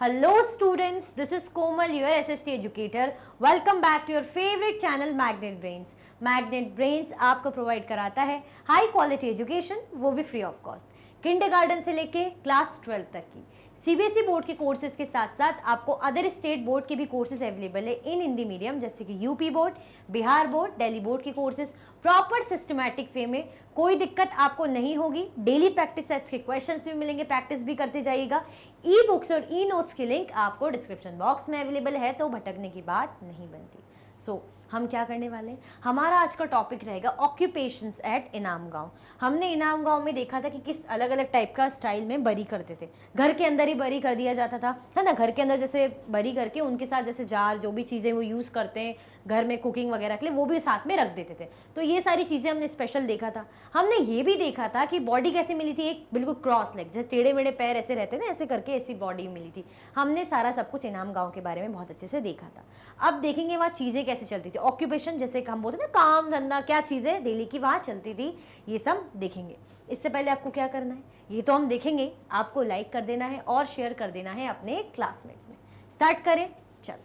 Hello students, this is Komal, your SST educator. Welcome back to your favorite channel Magnet Brains. Magnet Brains आपको provide कराता है high quality education, वो भी free of cost, kindergarten से लेके class 12 तक की सीबीएसई बोर्ड के कोर्सेज के साथ साथ आपको अदर स्टेट बोर्ड के भी कोर्सेज अवेलेबल है इन हिंदी मीडियम, जैसे कि UP board, Bihar board, Delhi board के कोर्सेज प्रॉपर सिस्टमैटिक वे में। कोई दिक्कत आपको नहीं होगी। डेली प्रैक्टिस सेट्स के क्वेश्चंस भी मिलेंगे, प्रैक्टिस भी करते जाइएगा। ई बुक्स और ई नोट्स की लिंक आपको डिस्क्रिप्शन बॉक्स में अवेलेबल है, तो भटकने की बात नहीं बनती। हम क्या करने वाले हैं, हमारा आज का टॉपिक रहेगा ऑक्यूपेशंस एट इनाम गांव। हमने इनाम गांव में देखा था कि किस अलग अलग टाइप का स्टाइल में बरी करते थे। घर के अंदर ही बरी कर दिया जाता था, है ना। घर के अंदर जैसे बरी करके उनके साथ जैसे जार जो भी चीज़ें वो यूज़ करते हैं घर में कुकिंग वगैरह के लिए, वो भी साथ में रख देते थे। तो ये सारी चीज़ें हमने स्पेशल देखा था। हमने ये भी देखा था कि बॉडी कैसे मिली थी, एक बिल्कुल क्रॉस लेग, जैसे टेढ़े मेढ़े पैर ऐसे रहते थे, ऐसे करके ऐसी बॉडी मिली थी। हमने सारा सब कुछ इनाम गाँव के बारे में बहुत अच्छे से देखा था। अब देखेंगे वहाँ चीज़ें कैसे चलती थी, ऑक्यूपेशन जैसे हम बोलते ना, काम धंधा क्या चीज़ें डेली की वहाँ चलती थी, ये सब देखेंगे। इससे पहले आपको क्या करना है ये तो हम देखेंगे। आपको लाइक कर देना है और शेयर कर देना है अपने क्लासमेट्स में। स्टार्ट करें, चल।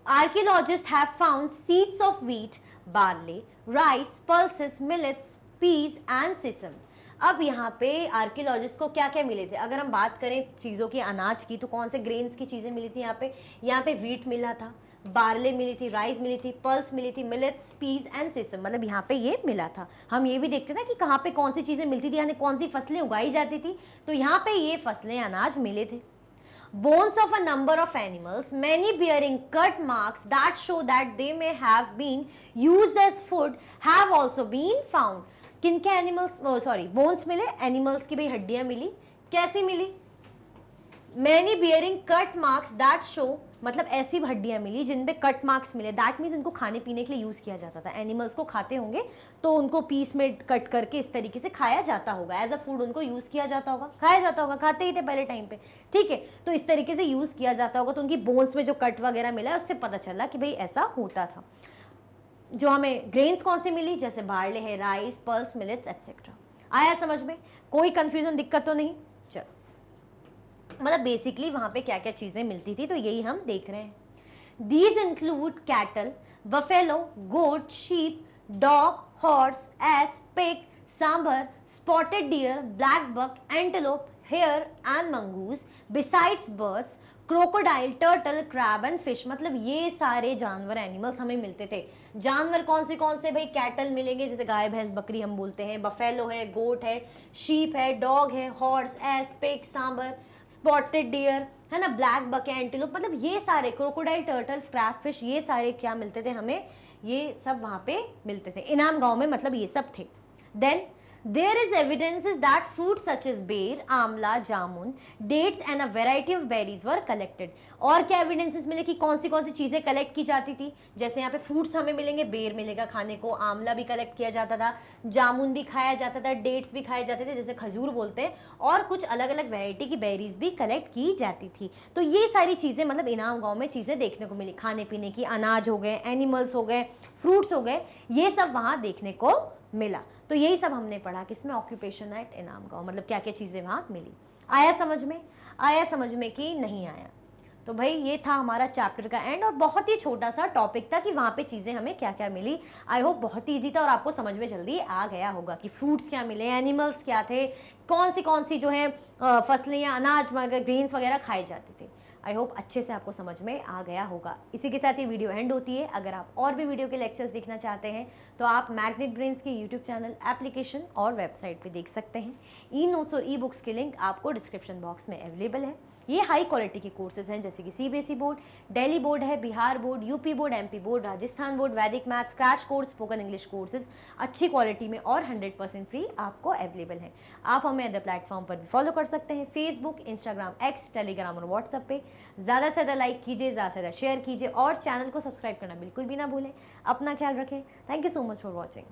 Archaeologists have found seeds of wheat, barley, rice, pulses, millets, peas and sesame. अब यहाँ पे आर्कियोलॉजिस्ट को क्या क्या मिले थे, अगर हम बात करें चीज़ों की, अनाज की, तो कौन से ग्रेन्स की चीज़ें मिली थी यहाँ पे व्हीट मिला था, बार्ले मिली थी, राइस मिली थी, पल्स मिली थी, मिलेट्स, पीस एंड सेसम, मतलब यहाँ पे ये मिला था। हम ये भी देखते थे कि कहाँ पे कौन सी चीज़ें मिलती थी, यानी कौन सी फसलें उगाई जाती थी, तो यहाँ पे ये फसलें, अनाज मिले थे। Bones of a number of animals, many bearing cut marks that show that they may have been used as food, have also been found. किनके एनिमल्स, बोन्स मिले, एनिमल्स की भाई हड्डियां मिली। कैसी मिली? Many bearing cut marks that show, मतलब ऐसी हड्डियां मिली जिन पे कट मार्क्स मिले। दैट मीन्स उनको खाने पीने के लिए यूज किया जाता था। एनिमल्स को खाते होंगे तो उनको पीस में कट करके इस तरीके से खाया जाता होगा, एज अ फूड उनको यूज किया जाता होगा, खाया जाता होगा, खाते ही थे पहले टाइम पे, ठीक है। तो इस तरीके से यूज किया जाता होगा, तो उनकी बोन्स में जो कट वगैरह मिला है उससे पता चला कि भाई ऐसा होता था। जो हमें ग्रेन्स कौन सी मिली, जैसे बार्ले है, राइस, पल्स, मिलेट्स एटसेट्रा। आया समझ में? कोई कंफ्यूजन, दिक्कत तो नहीं? चलो, मतलब बेसिकली वहां पे क्या क्या चीजें मिलती थी, तो यही हम देख रहे हैं। These include cattle, buffalo, goat, sheep, dog, horse, ass, pig, sambar, spotted deer, blackbuck, antelope, hare and mongoose, besides birds, crocodile, turtle, crab and fish. मतलब ये सारे जानवर, एनिमल्स हमें मिलते थे। जानवर कौन से भाई? कैटल मिलेंगे, जैसे गाय भैंस बकरी हम बोलते हैं, बफेलो है, गोट है, शीप है, डॉग है, horse, ass, pig, sambar, spotted dear, है ना, ब्लैक बक, एंटीलोप, मतलब ये सारे, क्रोकोडाइल, टर्टल, क्रैब फिश, ये सारे क्या मिलते थे हमें? ये सब वहां पे मिलते थे इनाम गांव में, मतलब ये सब थे। Then there is evidences that fruits such as बेर, आमला, जामुन, dates and a variety of berries were collected. और क्या एविडेंसेस मिले कि कौन सी चीजें कलेक्ट की जाती थी? जैसे यहाँ पे फ्रूट्स हमें मिलेंगे, बेर मिलेगा खाने को, आमला भी कलेक्ट किया जाता था, जामुन भी खाया जाता था, डेट्स भी खाए जाते थे, जैसे खजूर बोलते हैं, और कुछ अलग अलग वेराइटी की बेरीज भी कलेक्ट की जाती थी। तो ये सारी चीजें, मतलब इनाम गाँव में चीजें देखने को मिली, खाने पीने की, अनाज हो गए, एनिमल्स हो गए, फ्रूट्स हो गए, ये सब वहाँ देखने को मिला। तो यही सब हमने पढ़ा किसमें, ऑक्यूपेशन एट इनाम गाँव, मतलब क्या क्या चीजें वहां मिली। आया समझ में? आया समझ में कि नहीं आया? तो भाई ये था हमारा चैप्टर का एंड, और बहुत ही छोटा सा टॉपिक था कि वहां पे चीजें हमें क्या क्या मिली। आई होप बहुत ही ईजी था और आपको समझ में जल्दी आ गया होगा कि फ्रूट्स क्या मिले, एनिमल्स क्या थे, कौन सी जो है फसलें या अनाज वगैरह, ग्रेन्स वगैरह खाए जाते थे। आई होप अच्छे से आपको समझ में आ गया होगा। इसी के साथ ये वीडियो एंड होती है। अगर आप और भी वीडियो के लेक्चर्स देखना चाहते हैं तो आप मैग्नेट ब्रेन्स के यूट्यूब चैनल, एप्लीकेशन और वेबसाइट पे देख सकते हैं। ई नोट्स और ई बुक्स की लिंक आपको डिस्क्रिप्शन बॉक्स में अवेलेबल है। ये हाई क्वालिटी के कोर्सेज हैं, जैसे कि सीबीएसई बोर्ड, दिल्ली बोर्ड है, Bihar board, UP board, MP board, Rajasthan board, वैदिक maths, crash course, spoken English courses अच्छी क्वालिटी में और 100% फ्री आपको अवेलेबल है। आप हमें अदर प्लेटफॉर्म पर भी फॉलो कर सकते हैं, फेसबुक, इंस्टाग्राम, एक्स, टेलीग्राम और व्हाट्सएप पे। ज़्यादा से ज़्यादा लाइक कीजिए, ज़्यादा से ज़्यादा शेयर कीजिए और चैनल को सब्सक्राइब करना बिल्कुल भी ना भूलें। अपना ख्याल रखें। Thank you so much for watching.